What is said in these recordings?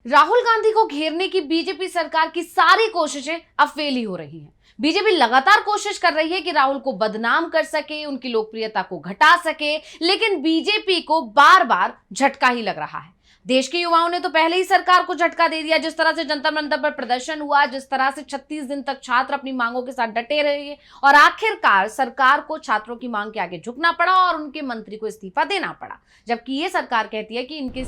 राहुल गांधी को घेरने की बीजेपी सरकार की सारी कोशिशें अब फेल ही हो रही हैं। बीजेपी लगातार कोशिश कर रही है कि राहुल को बदनाम कर सके, उनकी लोकप्रियता को घटा सके, लेकिन बीजेपी को बार बार झटका ही लग रहा है। देश के युवाओं ने तो पहले ही सरकार को झटका दे दिया। जिस तरह से जंतर मंतर पर प्रदर्शन हुआ, जिस तरह से 36 दिन तक छात्र अपनी मांगों के साथ डटे रहे और आखिरकार सरकार को छात्रों की मांग के आगे झुकना पड़ा और उनके मंत्री को इस्तीफा देना पड़ा, जबकि ये सरकार कहती है कि इनकी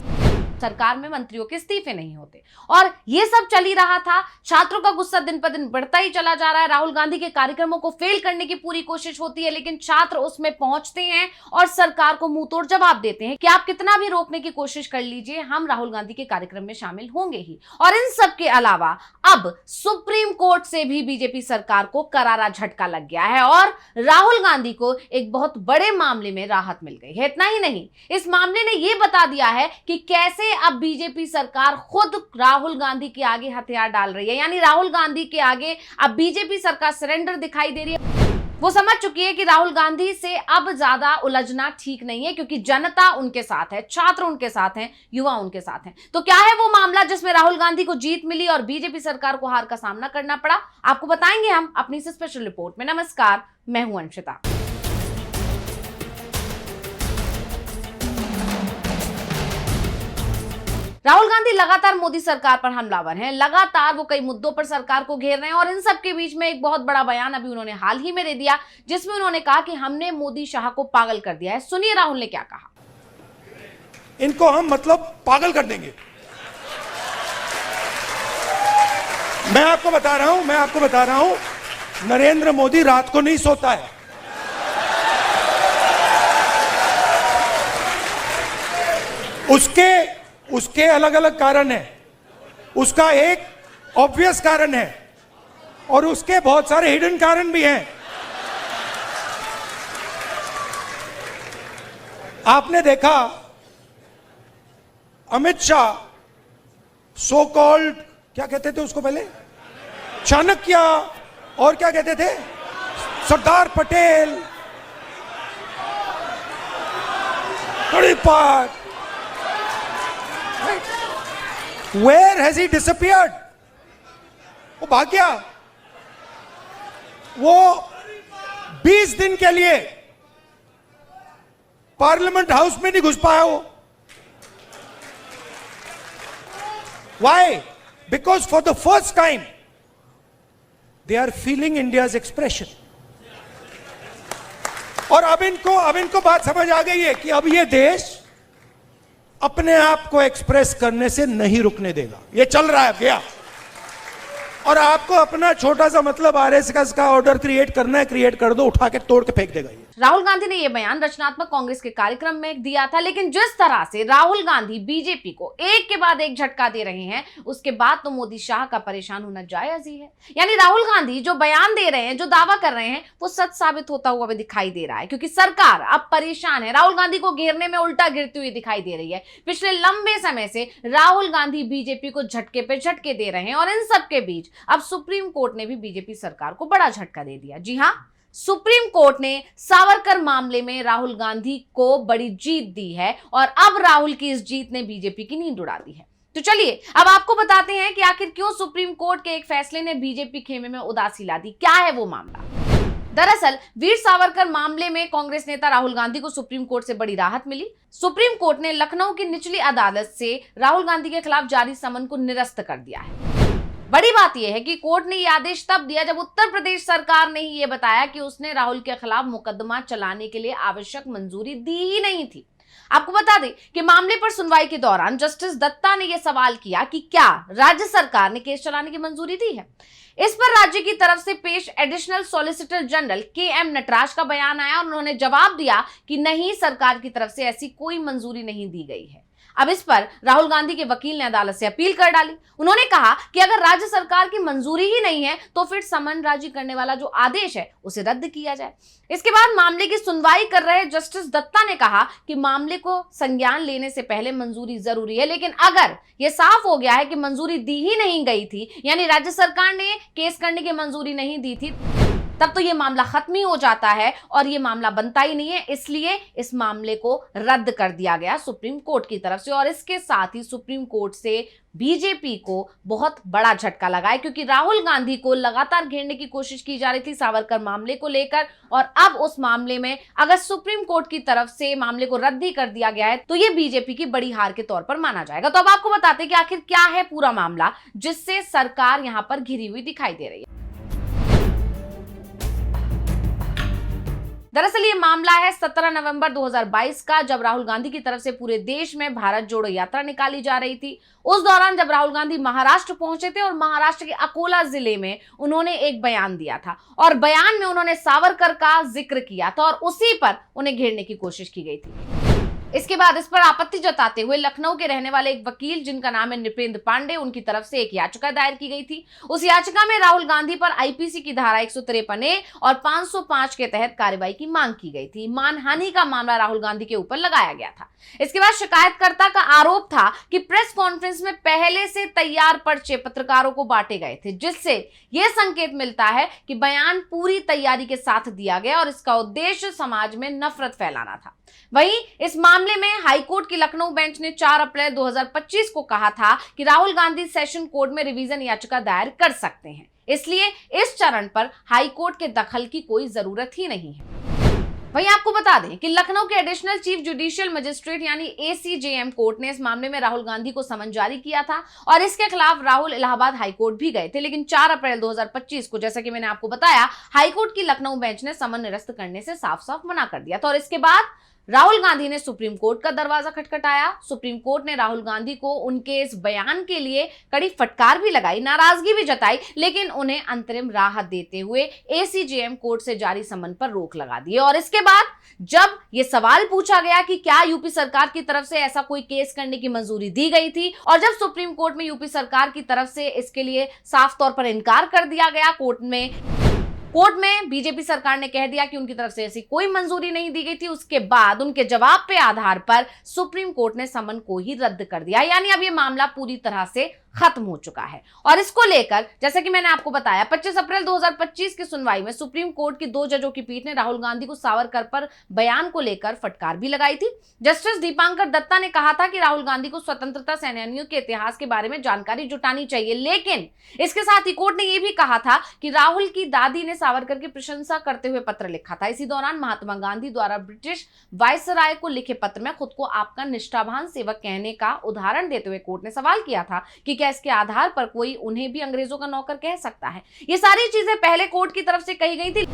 सरकार में मंत्रियों के इस्तीफे नहीं होते। और ये सब चल ही रहा था। छात्रों का गुस्सा दिन पर दिन बढ़ता ही चला जा रहा है। राहुल गांधी के कार्यक्रमों को फेल करने की पूरी कोशिश होती है, लेकिन छात्र उसमें पहुंचते हैं और सरकार को मुंह तोड़ जवाब देते हैं कि आप कितना भी रोकने की कोशिश कर लीजिए, हम राहुल गांधी के कार्यक्रम में शामिल होंगे ही। और इन सब के अलावा अब सुप्रीम कोर्ट से भी बीजेपी सरकार को करारा झटका लग गया है और राहुल गांधी को एक बहुत बड़े मामले में राहत मिल गई है। इतना ही नहीं, इस मामले ने यह बता दिया है कि कैसे अब बीजेपी सरकार खुद राहुल गांधी के आगे हथियार डाल रही है। यानी राहुल गांधी के आगे अब बीजेपी सरकार सरेंडर दिखाई दे रही है। वो समझ चुकी है कि राहुल गांधी से अब ज्यादा उलझना ठीक नहीं है, क्योंकि जनता उनके साथ है, छात्र उनके साथ हैं, युवा उनके साथ हैं। तो क्या है वो मामला जिसमें राहुल गांधी को जीत मिली और बीजेपी सरकार को हार का सामना करना पड़ा, आपको बताएंगे हम अपनी इस स्पेशल रिपोर्ट में। नमस्कार, मैं हूं अंशिता। राहुल गांधी लगातार मोदी सरकार पर हमलावर हैं। लगातार वो कई मुद्दों पर सरकार को घेर रहे हैं और इन सब के बीच में एक बहुत बड़ा बयान अभी उन्होंने हाल ही में दे दिया, जिसमें उन्होंने कहा कि हमने मोदी शाह को पागल कर दिया है। सुनिए राहुल ने क्या कहा। इनको हम मतलब पागल कर देंगे। मैं आपको बता रहा हूं, नरेंद्र मोदी रात को नहीं सोता है। उसके अलग अलग कारण है। उसका एक ऑब्वियस कारण है और उसके बहुत सारे हिडन कारण भी हैं। आपने देखा अमित शाह, सो कॉल्ड क्या कहते थे उसको पहले, चाणक्य, और क्या कहते थे, Sardar Patel, तड़ीपार। Where has he disappeared? वो भाग गया। वो 20 दिन के लिए पार्लियामेंट हाउस में नहीं घुस पाया वो। Why? Because for the first time they are feeling India's expression. और अब इनको बात समझ आ गई है कि अब ये देश अपने आप को एक्सप्रेस करने से नहीं रुकने देगा। ये चल रहा है गया, और आपको अपना छोटा सा मतलब आरएसएस का ऑर्डर क्रिएट करना है, क्रिएट कर दो, उठा के तोड़ के फेंक देगा ये। राहुल गांधी ने यह बयान रचनात्मक कांग्रेस के कार्यक्रम में दिया था, लेकिन जिस तरह से राहुल गांधी बीजेपी को एक के बाद एक झटका दे रहे हैं, उसके बाद तो मोदी शाह का परेशान होना जायज ही है। यानी राहुल गांधी जो बयान दे रहे हैं, जो दावा कर रहे हैं, वो सच साबित होता हुआ भी दिखाई दे रहा है, क्योंकि सरकार अब परेशान है। राहुल गांधी को घेरने में उल्टा गिरती हुई दिखाई दे रही है। पिछले लंबे समय से राहुल गांधी बीजेपी को झटके पे झटके दे रहे हैं और इन सबके बीच अब सुप्रीम कोर्ट ने भी बीजेपी सरकार को बड़ा झटका दे दिया। जी हां, सुप्रीम कोर्ट ने सावरकर मामले में राहुल गांधी को बड़ी जीत दी है और अब राहुल की इस जीत ने बीजेपी की नींद उड़ा दी है। तो चलिए अब आपको बताते हैं कि आखिर क्यों सुप्रीम कोर्ट के एक फैसले ने बीजेपी खेमे में उदासी ला दी। क्या है वो मामला। दरअसल वीर सावरकर मामले में कांग्रेस नेता राहुल गांधी को सुप्रीम कोर्ट से बड़ी राहत मिली। सुप्रीम कोर्ट ने लखनऊ की निचली अदालत से राहुल गांधी के खिलाफ जारी समन को निरस्त कर दिया है। बड़ी बात यह है कि कोर्ट ने यह आदेश तब दिया जब उत्तर प्रदेश सरकार ने ही यह बताया कि उसने राहुल के खिलाफ मुकदमा चलाने के लिए आवश्यक मंजूरी दी ही नहीं थी। आपको बता दें कि मामले पर सुनवाई के दौरान जस्टिस दत्ता ने यह सवाल किया कि क्या राज्य सरकार ने केस चलाने की मंजूरी दी है। इस पर राज्य की तरफ से पेश additional solicitor general K M. Nataraj का बयान आया और उन्होंने जवाब दिया कि नहीं, सरकार की तरफ से ऐसी कोई मंजूरी नहीं दी गई है। अब इस पर राहुल गांधी के वकील ने अदालत से अपील कर डाली। उन्होंने कहा कि अगर राज्य सरकार की मंजूरी ही नहीं है तो फिर समन राजी करने वाला जो आदेश है उसे रद्द किया जाए। इसके बाद मामले की सुनवाई कर रहे जस्टिस दत्ता ने कहा कि मामले को संज्ञान लेने से पहले मंजूरी जरूरी है, लेकिन अगर यह साफ हो गया है कि मंजूरी दी ही नहीं गई थी, यानी राज्य सरकार ने केस करने की मंजूरी नहीं दी थी, तब तो ये मामला खत्म ही हो जाता है और ये मामला बनता ही नहीं है। इसलिए इस मामले को रद्द कर दिया गया सुप्रीम कोर्ट की तरफ से। और इसके साथ ही सुप्रीम कोर्ट से बीजेपी को बहुत बड़ा झटका लगा है, क्योंकि राहुल गांधी को लगातार घेरने की कोशिश की जा रही थी सावरकर मामले को लेकर, और अब उस मामले में अगर सुप्रीम कोर्ट की तरफ से मामले को रद्द ही कर दिया गया है तो ये बीजेपी की बड़ी हार के तौर पर माना जाएगा। तो अब आपको बताते हैं कि आखिर क्या है पूरा मामला जिससे सरकार यहां पर घिरी हुई दिखाई दे रही है। दरअसल ये मामला है 17 नवंबर 2022 का, जब राहुल गांधी की तरफ से पूरे देश में भारत जोड़ो यात्रा निकाली जा रही थी। उस दौरान जब राहुल गांधी महाराष्ट्र पहुंचे थे और महाराष्ट्र के अकोला जिले में उन्होंने एक बयान दिया था और बयान में उन्होंने सावरकर का जिक्र किया था और उसी पर उन्हें घेरने की कोशिश की गई थी। इसके बाद इस पर आपत्ति जताते हुए लखनऊ के रहने वाले एक वकील जिनका नाम है नृपेंद्र पांडे, उनकी तरफ से एक याचिका दायर की गई थी। उस याचिका में राहुल गांधी पर आईपीसी की धारा 153A और 505 के तहत कार्रवाई की मांग की गई थी। मानहानि का मामला राहुल गांधी के ऊपर लगाया गया था। इसके बाद शिकायतकर्ता का आरोप था कि प्रेस कॉन्फ्रेंस में पहले से तैयार पर्चे पत्रकारों को बांटे गए थे, जिससे यह संकेत मिलता है कि बयान पूरी तैयारी के साथ दिया गया और इसका उद्देश्य समाज में नफरत फैलाना था। वहीं इस मामले में हाईकोर्ट की लखनऊ बेंच ने 4 अप्रैल 2025 को कहा था कि राहुल गांधी सेशन कोर्ट में रिवीजन याचिका दायर कर सकते हैं, इसलिए इस चरण पर हाईकोर्ट के दखल की कोई जरूरत ही नहीं है। वहीं आपको बता दें कि लखनऊ के एडिशनल चीफ जुडिशियल मजिस्ट्रेट यानी ACJM कोर्ट ने इस मामले में राहुल गांधी को समन जारी किया था और इसके खिलाफ राहुल इलाहाबाद हाईकोर्ट भी गए थे, लेकिन 4 अप्रैल 2025 को, जैसा कि मैंने आपको बताया, हाईकोर्ट की लखनऊ बेंच ने समन निरस्त करने से साफ साफ मना कर दिया था। और इसके बाद राहुल गांधी ने सुप्रीम कोर्ट का दरवाजा खटखटाया। सुप्रीम कोर्ट ने राहुल गांधी को उनके इस बयान के लिए कड़ी फटकार भी लगाई, नाराजगी भी जताई, लेकिन उन्हें अंतरिम राहत देते हुए ACJM कोर्ट से जारी समन पर रोक लगा दी। और इसके बाद जब यह सवाल पूछा गया कि क्या यूपी सरकार की तरफ से ऐसा कोई केस करने की मंजूरी दी गई थी, और जब सुप्रीम कोर्ट में यूपी सरकार की तरफ से इसके लिए साफ तौर पर इनकार कर दिया गया, कोर्ट में बीजेपी सरकार ने कह दिया कि उनकी तरफ से ऐसी कोई मंजूरी नहीं दी गई थी। उसके बाद उनके जवाब पे आधार पर सुप्रीम कोर्ट ने समन को ही रद्द कर दिया, यानी अब ये मामला पूरी तरह से खत्म हो चुका है। और इसको लेकर जैसा कि मैंने आपको बताया, 25 अप्रैल 2025 की सुनवाई में सुप्रीम कोर्ट की 2 जजों की पीठ ने राहुल गांधी को सावरकर पर बयान को लेकर फटकार भी लगाई थी। जस्टिस दीपांकर दत्ता ने कहा था कि राहुल गांधी को स्वतंत्रता सेनानियों के इतिहास के बारे में जानकारी जुटानी चाहिए, लेकिन इसके साथ ही कोर्ट ने यह भी कहा था कि राहुल की दादी ने सावरकर की प्रशंसा करते हुए पत्र लिखा था। इसी दौरान महात्मा गांधी द्वारा ब्रिटिश वायसराय को लिखे पत्र में खुद को आपका निष्ठावान सेवक कहने का उदाहरण देते हुए कोर्ट ने सवाल किया था कि क्या इसके आधार पर कोई उन्हें भी अंग्रेजों का नौकर कह सकता है। ये सारी चीजें पहले कोर्ट की तरफ से कही गई थी,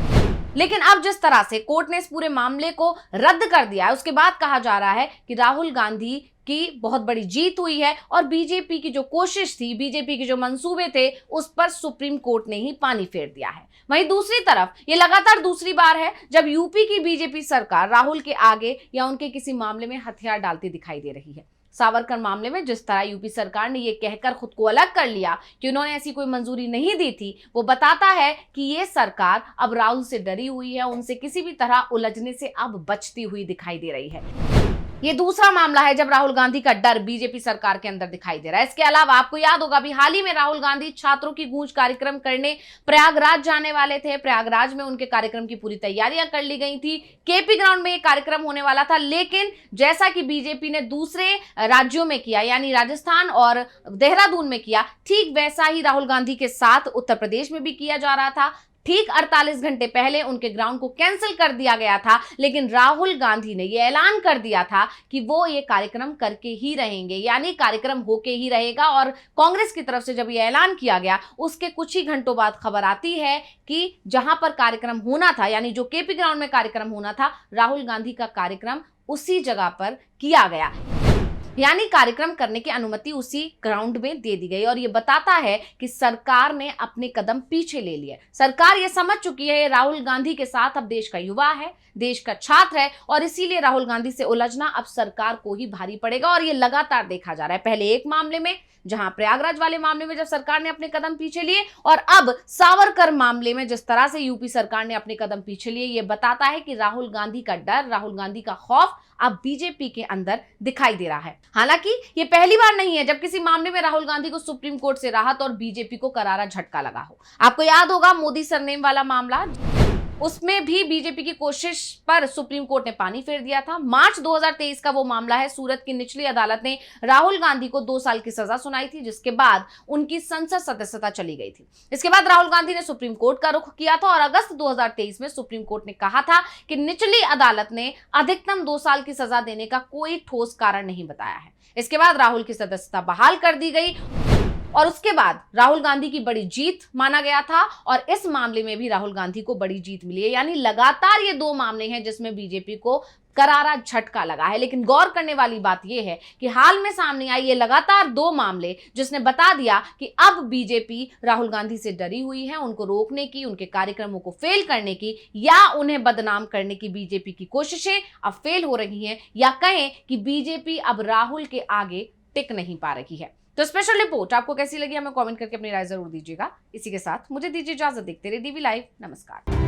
लेकिन अब जिस तरह से कोर्ट ने इस पूरे मामले को रद्द कर दिया है, उसके बाद कहा जा रहा है कि राहुल गांधी की बहुत बड़ी जीत हुई है और बीजेपी की जो कोशिश थी, बीजेपी के जो मंसूबे थे, उस पर सुप्रीम कोर्ट ने ही पानी फेर दिया है। वहीं दूसरी तरफ ये लगातार दूसरी बार है जब यूपी की बीजेपी सरकार राहुल के आगे या उनके किसी मामले में हथियार डालती दिखाई दे रही है। सावरकर मामले में जिस तरह यूपी सरकार ने ये कहकर खुद को अलग कर लिया कि उन्होंने ऐसी कोई मंजूरी नहीं दी थी, वो बताता है कि ये सरकार अब राहुल से डरी हुई है, उनसे किसी भी तरह उलझने से अब बचती हुई दिखाई दे रही है। ये दूसरा मामला है जब राहुल गांधी का डर बीजेपी सरकार के अंदर दिखाई दे रहा है। इसके अलावा आपको याद होगा अभी हाल ही में राहुल गांधी छात्रों की गूंज कार्यक्रम करने प्रयागराज जाने वाले थे। प्रयागराज में उनके कार्यक्रम की पूरी तैयारियां कर ली गई थी। केपी ग्राउंड में ये कार्यक्रम होने वाला था, लेकिन जैसा कि बीजेपी ने दूसरे राज्यों में किया, यानी राजस्थान और देहरादून में किया, ठीक वैसा ही राहुल गांधी के साथ उत्तर प्रदेश में भी किया जा रहा था। ठीक 48 घंटे पहले उनके ग्राउंड को कैंसिल कर दिया गया था, लेकिन राहुल गांधी ने यह ऐलान कर दिया था कि वो ये कार्यक्रम करके ही रहेंगे, यानी कार्यक्रम होके ही रहेगा। और कांग्रेस की तरफ से जब यह ऐलान किया गया, उसके कुछ ही घंटों बाद खबर आती है कि जहां पर कार्यक्रम होना था, यानी जो केपी ग्राउंड में कार्यक्रम होना था, राहुल गांधी का कार्यक्रम उसी जगह पर किया गया, यानी कार्यक्रम करने की अनुमति उसी ग्राउंड में दे दी गई। और ये बताता है कि सरकार ने अपने कदम पीछे ले लिए। सरकार ये समझ चुकी है राहुल गांधी के साथ अब देश का युवा है, देश का छात्र है, और इसीलिए राहुल गांधी से उलझना अब सरकार को ही भारी पड़ेगा। और ये लगातार देखा जा रहा है, पहले एक मामले में, जहां प्रयागराज वाले मामले में जब सरकार ने अपने कदम पीछे लिए, और अब सावरकर मामले में जिस तरह से यूपी सरकार ने अपने कदम पीछे लिए, ये बताता है कि राहुल गांधी का डर, राहुल गांधी का खौफ अब बीजेपी के अंदर दिखाई दे रहा है। हालांकि ये पहली बार नहीं है जब किसी मामले में राहुल गांधी को सुप्रीम कोर्ट से राहत और बीजेपी को करारा झटका लगा हो। आपको याद होगा मोदी सरनेम वाला मामला, उसमें भी बीजेपी की कोशिश पर सुप्रीम कोर्ट ने पानी फेर दिया था। मार्च 2023 का वो मामला है। सूरत की निचली अदालत ने राहुल गांधी को 2 साल की सजा सुनाई थी, जिसके बाद उनकी संसद सदस्यता चली गई थी। इसके बाद राहुल गांधी ने सुप्रीम कोर्ट का रुख किया था और अगस्त 2023 में सुप्रीम कोर्ट ने कहा था कि निचली अदालत ने अधिकतम 2 साल की सजा देने का कोई ठोस कारण नहीं बताया है। इसके बाद राहुल की सदस्यता बहाल कर दी गई और उसके बाद राहुल गांधी की बड़ी जीत माना गया था और इस मामले में भी राहुल गांधी को बड़ी जीत मिली है। यानी लगातार ये 2 मामले हैं जिसमें बीजेपी को करारा झटका लगा है। लेकिन गौर करने वाली बात यह है कि हाल में सामने आई ये लगातार 2 मामले जिसने बता दिया कि अब बीजेपी राहुल गांधी से डरी हुई है। उनको रोकने की, उनके कार्यक्रमों को फेल करने की या उन्हें बदनाम करने की बीजेपी की कोशिशें अब फेल हो रही हैं, या कहें कि बीजेपी अब राहुल के आगे टिक नहीं पा रही है। तो स्पेशल रिपोर्ट आपको कैसी लगी हमें कमेंट करके अपनी राय जरूर दीजिएगा। इसी के साथ मुझे दीजिए इजाजत। देखते रहिए डीवी लाइव। नमस्कार।